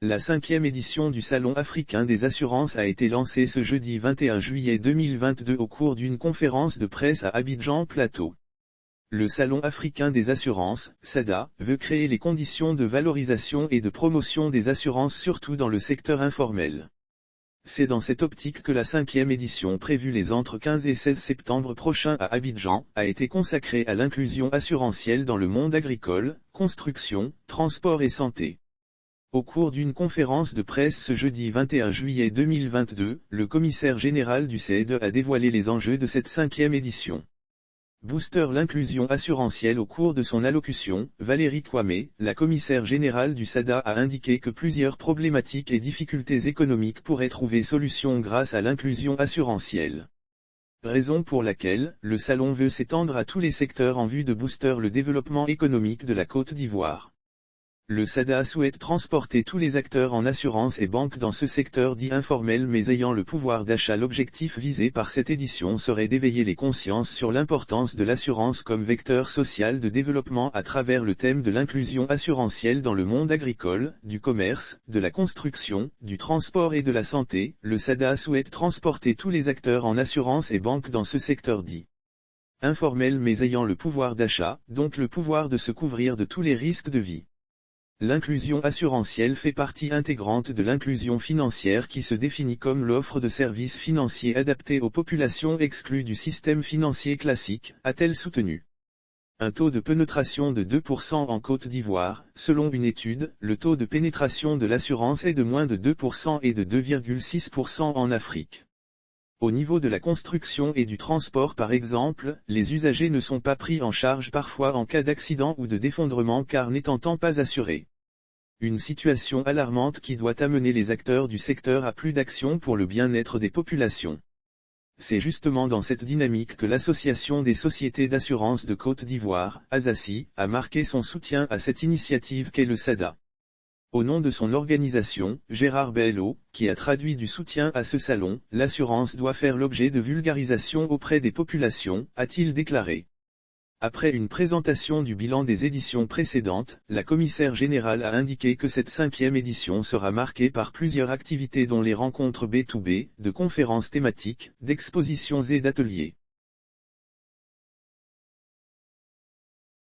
La 5e édition du Salon africain des assurances a été lancée ce jeudi 21 juillet 2022 au cours d'une conférence de presse à Abidjan Plateau. Le Salon africain des assurances, SADA, veut créer les conditions de valorisation et de promotion des assurances surtout dans le secteur informel. C'est dans cette optique que la 5e édition prévue les entre 15 et 16 septembre prochains à Abidjan, a été consacrée à l'inclusion assurantielle dans le monde agricole, construction, transport et santé. Au cours d'une conférence de presse ce jeudi 21 juillet 2022, le commissaire général du CED a dévoilé les enjeux de cette 5e édition. Booster l'inclusion assurantielle. Au cours de son allocution, Valérie Kwame, la commissaire générale du SADA, a indiqué que plusieurs problématiques et difficultés économiques pourraient trouver solution grâce à l'inclusion assurantielle. Raison pour laquelle, le salon veut s'étendre à tous les secteurs en vue de booster le développement économique de la Côte d'Ivoire. Le SADA souhaite transporter tous les acteurs en assurance et banque dans ce secteur dit informel mais ayant le pouvoir d'achat. L'objectif visé par cette édition serait d'éveiller les consciences sur l'importance de l'assurance comme vecteur social de développement à travers le thème de l'inclusion assurantielle dans le monde agricole, du commerce, de la construction, du transport et de la santé. Le SADA souhaite transporter tous les acteurs en assurance et banque dans ce secteur dit informel mais ayant le pouvoir d'achat, donc le pouvoir de se couvrir de tous les risques de vie. L'inclusion assurantielle fait partie intégrante de l'inclusion financière qui se définit comme l'offre de services financiers adaptés aux populations exclues du système financier classique, a-t-elle soutenu. Un taux de pénétration de 2% en Côte d'Ivoire, selon une étude, le taux de pénétration de l'assurance est de moins de 2% et de 2,6% en Afrique. Au niveau de la construction et du transport par exemple, les usagers ne sont pas pris en charge parfois en cas d'accident ou de d'effondrement car n'étant pas assurés. Une situation alarmante qui doit amener les acteurs du secteur à plus d'action pour le bien-être des populations. C'est justement dans cette dynamique que l'Association des sociétés d'assurance de Côte d'Ivoire, ASACI, a marqué son soutien à cette initiative qu'est le SADA. Au nom de son organisation, Gérard Bello, qui a traduit du soutien à ce salon, l'assurance doit faire l'objet de vulgarisation auprès des populations, a-t-il déclaré. Après une présentation du bilan des éditions précédentes, la commissaire générale a indiqué que cette 5e édition sera marquée par plusieurs activités dont les rencontres B2B, de conférences thématiques, d'expositions et d'ateliers.